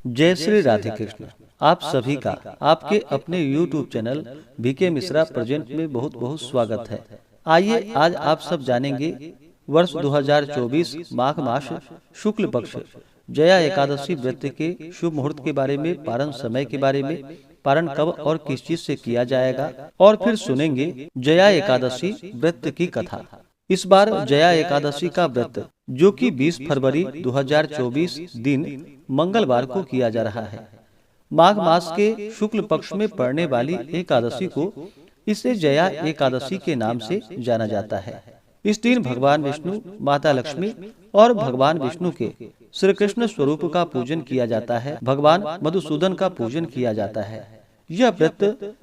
जय श्री राधे कृष्ण। आप सभी का आपके अपने YouTube channel BK Mishra present में बहुत बहुत स्वागत है। आइए आज आप सब जानेंगे वर्ष 2024 माघ मास शुक्ल पक्ष जया एकादशी व्रत के शुभ मुहूर्त के बारे में, पारण समय के बारे में, पारण कब और किस चीज से किया जाएगा, और फिर सुनेंगे जया एकादशी व्रत की कथा। इस बार जया एकादशी का व्रत जो कि 20 फरवरी 2024 दिन मंगलवार को किया जा रहा है। माघ मास के शुक्ल पक्ष में पड़ने वाली एकादशी को इसे जया एकादशी के नाम से जाना जाता है। इस दिन भगवान विष्णु, माता लक्ष्मी और भगवान विष्णु के श्री कृष्ण स्वरूप का पूजन किया जाता है। भगवान मधुसूदन का पूजन किया जाता है। यह व्रत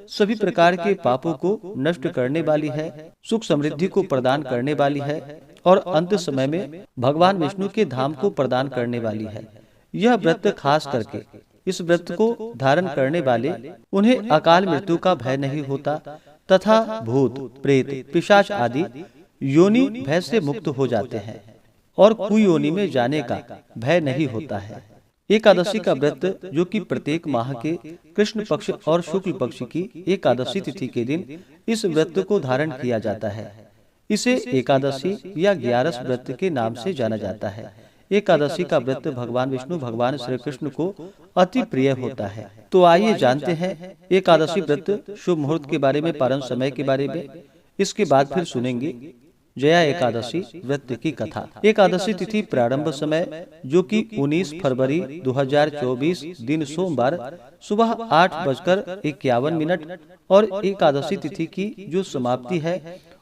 सभी प्रकार के पापों को नष्ट करने वाली है, सुख समृद्धि को प्रदान करने वाली है और अंत समय में भगवान विष्णु के धाम को प्रदान करने वाली है। यह व्रत खास करके इस व्रत को धारण करने वाले उन्हें अकाल मृत्यु का भय नहीं होता तथा भूत, प्रेत, पिशाच आदि योनि भय से मुक्त हो जाते हैं और कुयोनि में जाने का भय नहीं होता है। एकादशी का व्रत जो कि प्रत्येक माह के कृष्ण पक्ष और शुक्ल पक्ष की एकादशी तिथि के दिन इस व्रत को धारण किया जाता है। इसे एकादशी या 11 व्रत के नाम से जाना जाता है। एकादशी का व्रत भगवान विष्णु, भगवान श्री कृष्ण को अति प्रिय होता है। तो आइए जानते हैं एकादशी व्रत शुभ मुहूर्त के बारे में, पारण समय के बारे में। इसके बाद फिर सुनेंगे जया एकादशी व्रत की कथा। एकादशी तिथि प्रारंभ समय जो कि 19 फरवरी 2024 दिन सोमवार सुबह 8:51 और एकादशी तिथि की जो समाप्ति है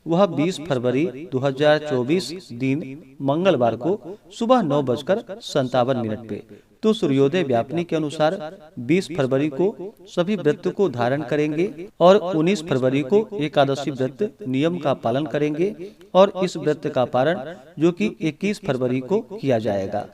वह 20 फरवरी 2024 दिन मंगलवार को सुबह 9:57 पे। तो सूर्योदय व्यापनी के अनुसार 20 फरवरी को सभी व्रत को धारण करेंगे और 19 फरवरी को एकादशी व्रत नियम का पालन करेंगे और इस व्रत का पारण जो कि 21 फरवरी को किया जाएगा।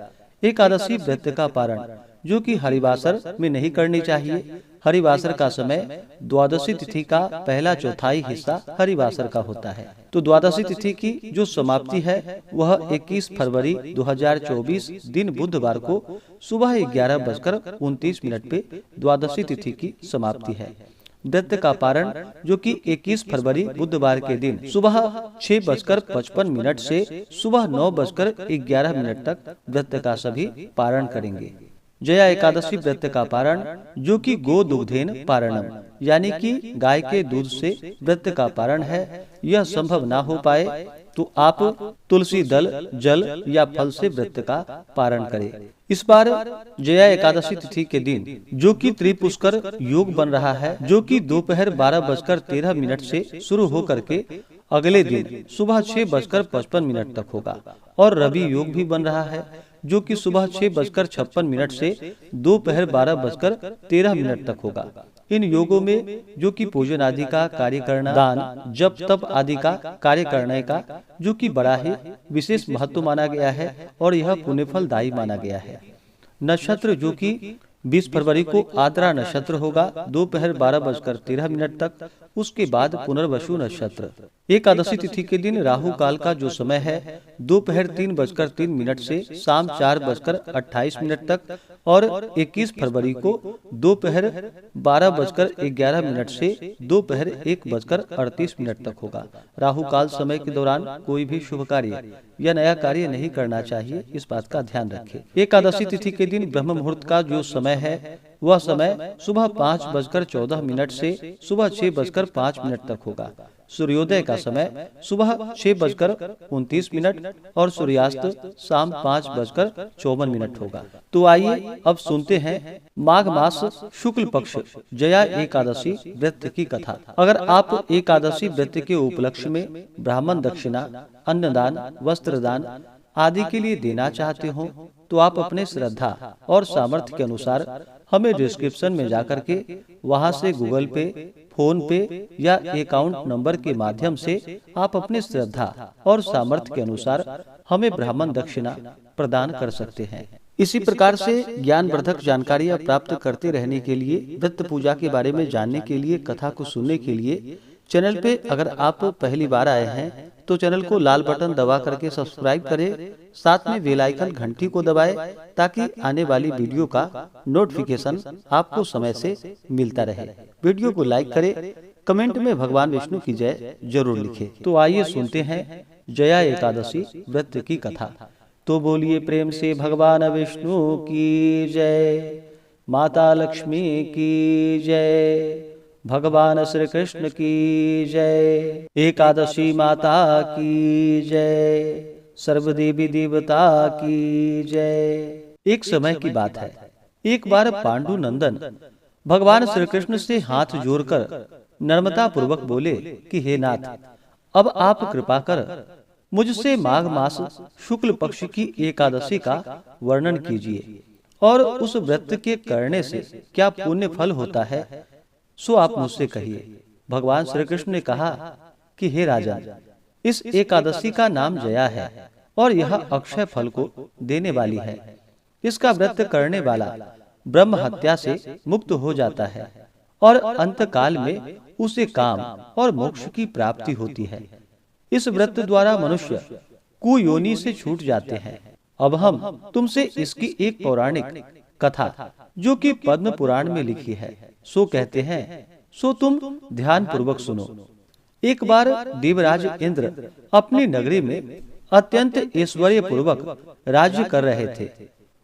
एकादशी व्रत का पारण जो कि हरिवासर में नहीं करनी चाहिए। हरिवासर का समय द्वादशी तिथि का पहला चौथाई हिस्सा हरिवासर का होता है। तो द्वादशी तिथि की जो समाप्ति है वह 21 फरवरी 2024 दिन बुधवार को सुबह 11:29 पे द्वादशी तिथि की समाप्ति है। व्रत का पारण जो कि 21 फरवरी बुधवार के दिन सुबह 6:55 से सुबह 9:11 तक व्रत का सभी पारण करेंगे। जया एकादशी व्रत का पारण जो कि गो दुग्धेन पारणम यानी कि गाय के दूध से व्रत का पारण है। यह संभव ना हो पाए तो आप तुलसी दल, जल या फल से व्रत का पारण करें। इस बार जया एकादशी तिथि के दिन जो कि त्रिपुष्कर योग बन रहा है, जो कि दोपहर 12:13 से शुरू होकर के अगले दिन सुबह 6:55 तक होगा और रवि योग भी बन रहा है जो कि सुबह 6:56 से दोपहर 12:13 तक होगा। इन योगों में जो कि पूजन आदि का कार्य करना, दान, जप, तप आदि का कार्य करने का जो कि बड़ा ही विशेष महत्व माना गया है और यह पुण्यफलदायी माना गया है। नक्षत्र जो कि 20 फरवरी को आद्रा नक्षत्र होगा दोपहर 12:13 तक, उसके बाद पुनर्वसु नक्षत्र। एकादशी तिथि के दिन राहु काल का जो समय है दोपहर 3:03 से शाम 4:28 तक और 21 फरवरी को दोपहर 12:11 से दोपहर 1:38 तक होगा। राहु काल समय के दौरान कोई भी शुभ कार्य या नया कार्य नहीं करना चाहिए, इस बात का ध्यान रखें। एकादशी तिथि के दिन ब्रह्म मुहूर्त का जो समय है वह समय सुबह 5:14 से सुबह 6:05 तक होगा। सूर्योदय का समय सुबह 6:29 और सूर्यास्त शाम 5:54 होगा। तो आइए अब सुनते हैं माघ मास शुक्ल पक्ष जया एकादशी व्रत की कथा। अगर आप एकादशी व्रत के उपलक्ष्य में ब्राह्मण दक्षिणा, अन्नदान, वस्त्रदान आदि के लिए देना चाहते हो तो आप अपने श्रद्धा और सामर्थ्य के अनुसार हमें डिस्क्रिप्शन में जाकर के वहां से गूगल पे, फोन पे या अकाउंट नंबर के माध्यम से आप अपने श्रद्धा और सामर्थ्य के अनुसार हमें ब्राह्मण दक्षिणा प्रदान कर सकते हैं। इसी प्रकार से ज्ञानवर्धक जानकारियाँ प्राप्त करते रहने के लिए, व्रत पूजा के बारे में जानने के लिए, कथा को सुनने के लिए चैनल पे अगर आप पहली बार आए हैं तो चैनल को लाल बटन दबा करके सब्सक्राइब करें, साथ में बेल आइकन घंटी को दबाएं ताकि आने वाली वीडियो का नोटिफिकेशन आपको समय से मिलता रहे। वीडियो को लाइक करें, कमेंट में भगवान विष्णु की जय जरूर लिखें। तो आइए सुनते हैं जया एकादशी व्रत की कथा। तो बोलिए प्रेम से भगवान विष्णु की जय, माता लक्ष्मी की जय, भगवान श्री कृष्ण की जय, एकादशी माता की जय, सर्वदेवी देवता की जय। एक समय की बात है, एक बार पांडु नंदन भगवान श्री कृष्ण से हाथ जोड़कर नम्रता पूर्वक बोले कि हे नाथ, अब आप कृपा कर मुझसे माघ मास शुक्ल पक्ष की एकादशी का वर्णन कीजिए और उस व्रत के करने से क्या पुण्य फल होता है सो आप मुझसे कहिए। भगवान श्री कृष्ण ने कहा कि हे राजन, इस एकादशी का नाम जया है और यह अक्षय फल को देने वाली है। इसका व्रत करने वाला ब्रह्म हत्या से मुक्त हो जाता है और अंत काल में उसे काम और मोक्ष की प्राप्ति होती है। इस व्रत द्वारा मनुष्य कुयोनि से छूट जाते हैं। अब हम तुमसे इसकी एक पौराणिक कथा जो कि पद्म पुराण में लिखी है सो कहते हैं, सो तुम ध्यान पूर्वक सुनो। एक बार देवराज इंद्र अपनी नगरी में अत्यंत ऐश्वर्य पूर्वक राज्य कर रहे थे।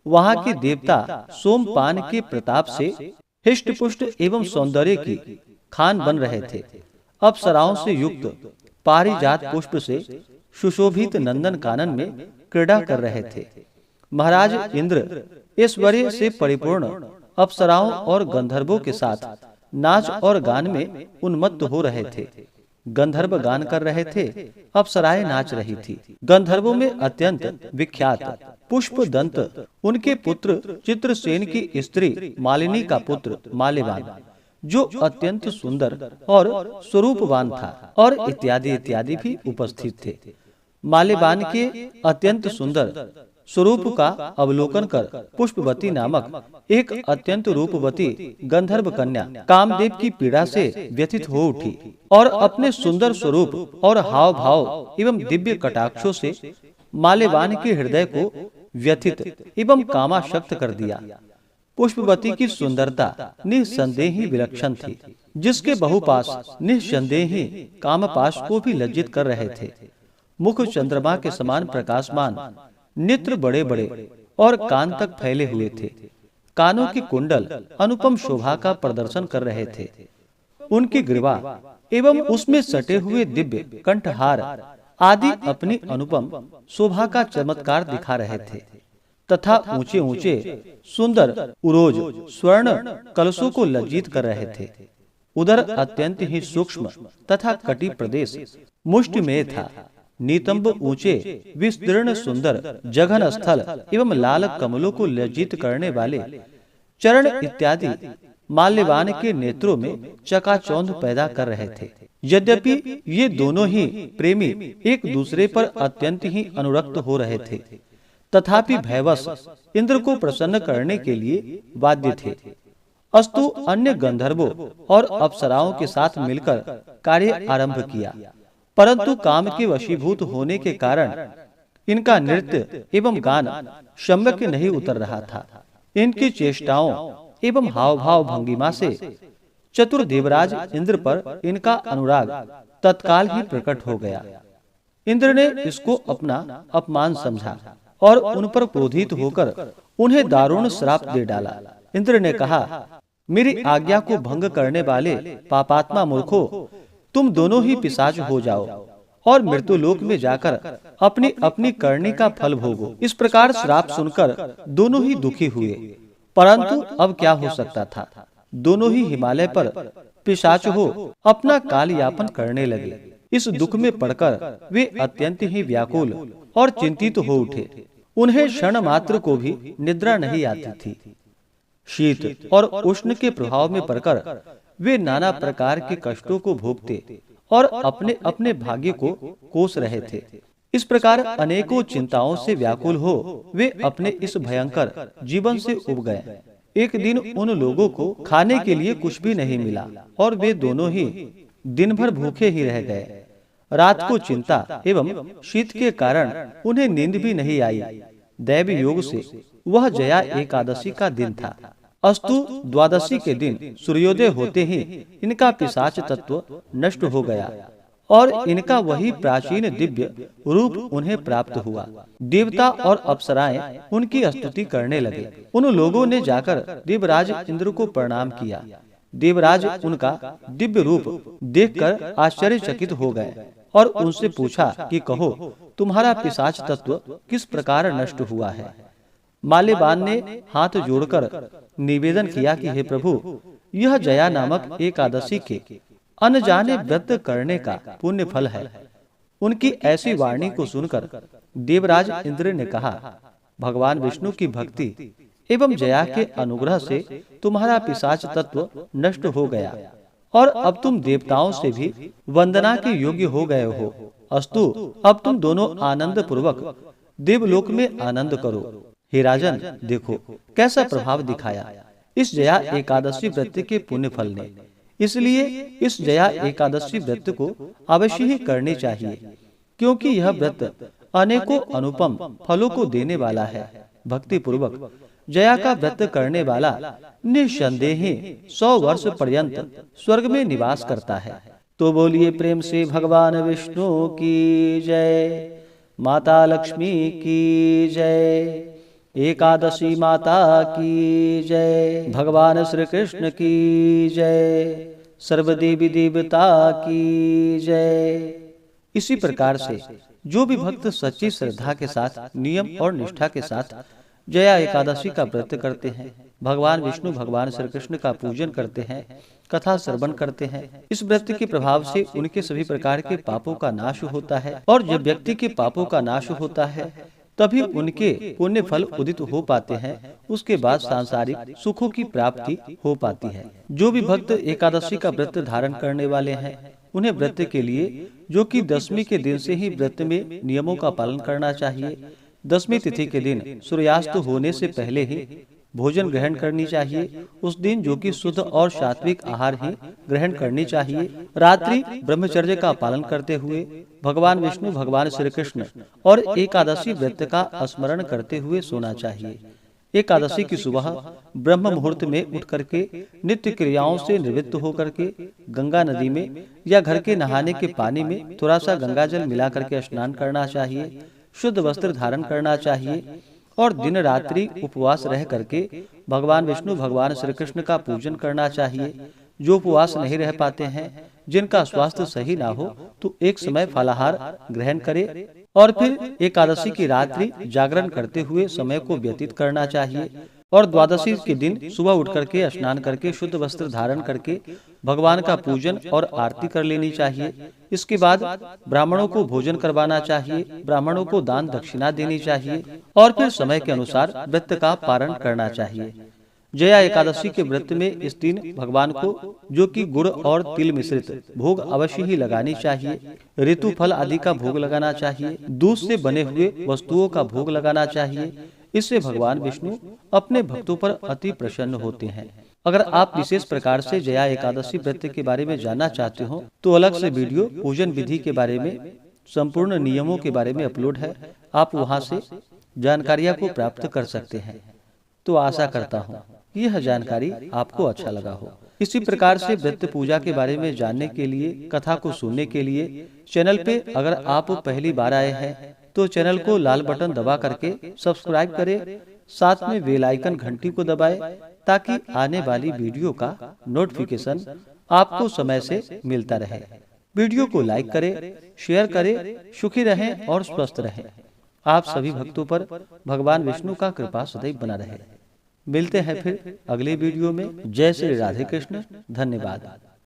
वहाँ के देवता सोमपान के प्रताप से हिष्ट पुष्ट एवं सौंदर्य की खान बन रहे थे। अप्सराओं से युक्त पारिजात पुष्प से सुशोभित नंदन कानन में क्रीड़ा कर रहे थे। महाराज इंद्र ऐश्वर्य से परिपूर्ण अप्सराओं और गंधर्वों के साथ नाच और गान में उन्मत्त हो रहे थे। गंधर्व गान कर रहे थे, अप्सराएं नाच रही थी। गंधर्वों में अत्यंत विख्यात पुष्प दंत, उनके पुत्र चित्रसेन की स्त्री मालिनी का पुत्र माल्यवान, जो अत्यंत सुंदर और स्वरूपवान था, और इत्यादि इत्यादि भी उपस्थित थे। माल्यवान के अत्यंत सुंदर स्वरूप का अवलोकन कर पुष्पवती नामक एक अत्यंत रूपवती गंधर्व कन्या कामदेव की पीड़ा से व्यथित हो उठी और अपने सुंदर स्वरूप और हाव भाव एवं दिव्य कटाक्षों से माल्यवान के हृदय को व्यथित एवं कामाशक्त कर दिया। पुष्पवती की सुंदरता निस्संदेह ही विलक्षण थी, जिसके बहुपाश निस्संदेह ही कामपाश को भी लज्जित कर रहे थे। मुख चंद्रमा के समान प्रकाशमान, नेत्र बड़े बड़े और कान तक फैले हुए थे। कानों की कुंडल अनुपम शोभा का प्रदर्शन कर रहे थे। उनकी ग्रीवा एवं उसमें सटे हुए दिव्य कंठहार आदि अपनी अनुपम शोभा का चमत्कार दिखा रहे थे तथा ऊंचे ऊंचे सुंदर उरोज स्वर्ण कलशों को लज्जित कर रहे थे। उधर अत्यंत ही सूक्ष्म तथा कटी प्रदेश मुष्टि में था। नितंब ऊंचे विस्तीर्ण सुंदर जघन स्थल एवं लाल कमलों को लज्जित करने वाले चरण इत्यादि माल्यवान के नेत्रों में चकाचौंध पैदा कर रहे थे। यद्यपि ये दोनों ही प्रेमी एक दूसरे पर अत्यंत ही अनुरक्त हो रहे थे, तथापि भयवश इंद्र को प्रसन्न करने के लिए बाध्य थे। अस्तु अन्य गंधर्वों और अप्सराओं के साथ मिलकर कार्य आरंभ किया, परंतु काम के वशीभूत होने के कारण इनका नृत्य एवं गान सम्यक नहीं उतर रहा था। इनकी चेष्टाओं एवं हाव भाव भंगिमा से चतुर देवराज इंद्र पर इनका अनुराग तत्काल ही प्रकट हो गया। इंद्र ने इसको अपना अपमान समझा और उन पर क्रोधित होकर उन्हें दारुण श्राप दे डाला। इंद्र ने कहा, मेरी आज्ञा को भंग करने वाले पापात्मा मूर्खों, तुम दोनों ही पिशाच हो जाओ और मृत्युलोक में जाकर अपनी अपनी करनी का फल भोगो। इस प्रकार श्राप सुनकर दोनों ही दुखी हुए, परंतु अब क्या हो सकता था। दोनों ही हिमालय पर पिशाच हो अपना काल यापन करने लगे। इस दुख में पड़कर वे अत्यंत ही व्याकुल और चिंतित हो उठे। उन्हें क्षण मात्र को भी निद्रा नहीं आती थी। शीत और उष्ण के प्रभाव में पड़कर वे नाना प्रकार के कष्टों को भोगते और अपने अपने भाग्य को कोस रहे थे। इस प्रकार अनेकों चिंताओं से व्याकुल हो वे अपने इस भयंकर जीवन से उब गए। एक दिन उन लोगों को खाने के लिए कुछ भी नहीं मिला और वे दोनों ही दिन भर भूखे ही रह गए। रात को चिंता एवं शीत के कारण उन्हें नींद भी नहीं आई। दैव योग से वह जया एकादशी का दिन था। अस्तु द्वादशी के दिन सूर्योदय होते ही इनका पिशाच तत्व नष्ट हो गया और इनका वही प्राचीन दिव्य रूप उन्हें प्राप्त हुआ। देवता और अप्सराएं उनकी स्तुति करने लगे। उन लोगों ने जाकर देवराज इंद्र को प्रणाम किया। देवराज उनका दिव्य रूप देखकर आश्चर्यचकित हो गए और उनसे पूछा कि कहो, तुम्हारा पिशाच तत्व किस प्रकार नष्ट हुआ है। माल्यवान ने हाथ जोड़कर निवेदन किया कि हे प्रभु, यह जया नामक एकादशी के अनजाने व्रत करने का पुण्य फल है। उनकी ऐसी वाणी को सुनकर देवराज इंद्र ने कहा, भगवान विष्णु की भक्ति एवं जया के अनुग्रह से तुम्हारा पिशाच तत्व नष्ट हो गया और अब तुम देवताओं से भी वंदना के योग्य हो गए हो। अस्तु, अब तुम दोनों आनंद पूर्वक देवलोक में आनंद करो। हे राजन, देखो कैसा प्रभाव दिखाया इस जया एकादशी व्रत के पुण्य फल ने। इसलिए इस जया एकादशी व्रत को अवश्य ही करनी चाहिए, क्योंकि यह व्रत अनेकों अनुपम फलों को देने वाला है। भक्ति पूर्वक जया का व्रत करने वाला निस्संदेह 100 वर्ष पर्यंत स्वर्ग में निवास करता है। तो बोलिए प्रेम से भगवान विष्णु की जय, माता लक्ष्मी की जय, एकादशी माता की जय, भगवान श्री कृष्ण की जय, सर्वदेवी देवता की जय। इसी प्रकार से जो भी भक्त सच्ची श्रद्धा के साथ, नियम और निष्ठा के साथ जया एकादशी का व्रत करते हैं, भगवान विष्णु भगवान श्री कृष्ण का पूजन करते हैं, कथा श्रवण करते हैं, इस व्रत के प्रभाव से उनके सभी प्रकार के पापों का नाश होता है। और जब व्यक्ति के पापों का नाश होता है तभी उनके पुण्य फल उदित हो पाते हैं। उसके बाद सांसारिक सुखों की प्राप्ति हो पाती है। जो भी भक्त एकादशी का व्रत धारण करने वाले हैं, उन्हें व्रत के लिए, जो कि दशमी के दिन से ही व्रत में नियमों का पालन करना चाहिए। दशमी तिथि के दिन सूर्यास्त होने से पहले ही भोजन ग्रहण करनी चाहिए। उस दिन जो कि शुद्ध और सात्विक आहार ही ग्रहण करनी चाहिए। रात्रि ब्रह्मचर्य का पालन करते हुए भगवान विष्णु भगवान श्री कृष्ण और एकादशी व्रत का स्मरण करते हुए सोना चाहिए। एकादशी की सुबह ब्रह्म मुहूर्त में उठ करके नित्य क्रियाओं से निवृत्त होकर के गंगा नदी में या घर के नहाने के पानी में थोड़ा सा गंगा जल मिला करके स्नान करना चाहिए। शुद्ध वस्त्र धारण करना चाहिए और दिन रात्रि उपवास रह करके भगवान विष्णु भगवान श्री कृष्ण का पूजन करना चाहिए। जो उपवास नहीं रह पाते हैं, जिनका स्वास्थ्य सही ना हो, तो एक समय फलाहार ग्रहण करे और फिर एकादशी की रात्रि जागरण करते हुए समय को व्यतीत करना चाहिए। और द्वादशी के दिन सुबह उठ करके स्नान करके शुद्ध वस्त्र धारण करके भगवान का पूजन और आरती कर लेनी चाहिए। इसके बाद ब्राह्मणों को भोजन करवाना चाहिए, ब्राह्मणों को दान दक्षिणा देनी चाहिए और फिर समय के अनुसार व्रत का पारण करना चाहिए। जया एकादशी के व्रत में इस दिन भगवान को जो कि गुड़ और तिल मिश्रित भोग अवश्य ही लगानी चाहिए। ऋतु फल आदि का भोग लगाना चाहिए। दूध से बने हुए वस्तुओं का भोग लगाना चाहिए। इससे भगवान विष्णु अपने भक्तों पर अति प्रसन्न होते हैं। अगर आप विशेष प्रकार से जया एकादशी व्रत के बारे में जानना चाहते हो तो अलग से वीडियो पूजन विधि के बारे में, संपूर्ण नियमों के बारे में अपलोड है। आप वहां से जानकारियां को प्राप्त कर सकते हैं। तो आशा करता हूँ यह जानकारी आपको अच्छा लगा हो। इसी प्रकार से व्रत पूजा के बारे में जानने के लिए, कथा को सुनने के लिए चैनल पे अगर आप पहली बार आए हैं तो चैनल को लाल बटन दबा करके सब्सक्राइब करें, साथ में बेल आइकन घंटी को दबाएं ताकि आने वाली वीडियो का नोटिफिकेशन आपको समय से मिलता रहे। वीडियो को लाइक करें, शेयर करें। सुखी रहें और स्वस्थ रहें। आप सभी भक्तों पर भगवान विष्णु का कृपा सदैव बना रहे। मिलते हैं फिर अगले वीडियो में। जय श्री राधे कृष्ण। धन्यवाद।